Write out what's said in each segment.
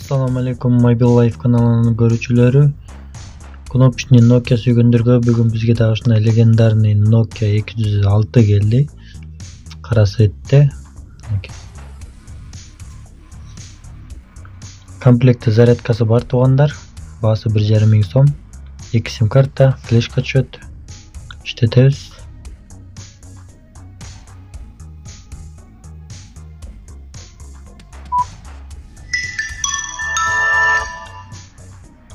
Assalamu alaikum Mobile Life kanalının görүүчүлөрү. Кнопочный Nokia сүйгөндөргө бүгүн бизге дагы ушундай легендарный Nokia 206 келди. Кара цветте. Комплектте зарядкасы бар туугандар. Баасы 1,5 миң сом. 2 сим карта, флешка чөт. Иштетебиз.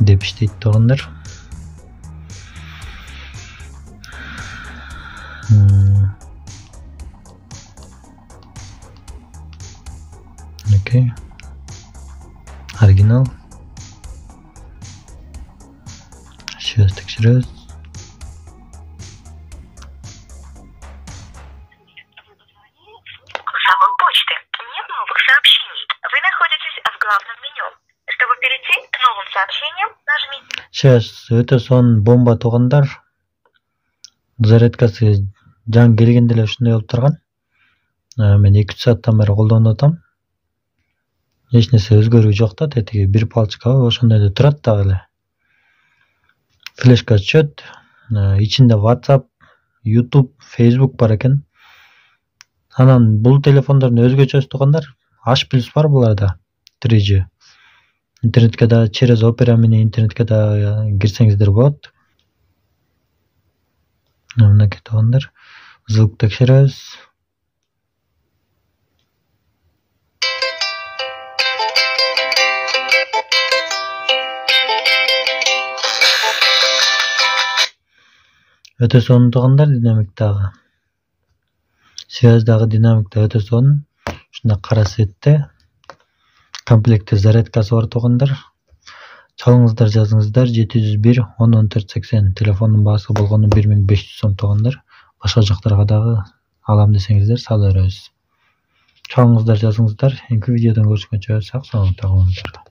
Деп иштейт туугандар. Окей. Оригинал. Сейчас текшеребиз. Голосовой почты. Нет новых сообщений. Вы находитесь в главном меню. Чтобы перейти к новым сообщениям, нажмите. Сейчас өтө сонун бомба туугандар. Зарядкасы жаңы келгенде эле ушундай болуп турган. Мен 2 сааттан бери колдонуп атам. Эч нерсе өзгөрүү жок да, тетиги бир палчка ошондой эле турат дагы эле. Флешка чөт, ичинде WhatsApp, YouTube, Facebook бар экен. Анан бул телефондордун өзгөчөсү туугандар, H+ бар буларда, 3G. Интернетке да через Opera менен интернетке да кирсеңиздер болот. Мынакей туугандар, звук текшеребиз. Өтө сонун туугандар, динамик дагы. Связь дагы динамик да өтө сонун. Ушундай кара цветте. Комплектте зарядкасы бар туугандар. Чалыңыздар, жазыңыздар 701 10 14 80. Телефондун баасы болгону 1500 сом туугандар. Башка жактарга дагы алам десеңиздер сала беребиз. Чалыңыздар, жазыңыздар. Эки видеодон көрүшкөнчө сак саламатта болуңуздар.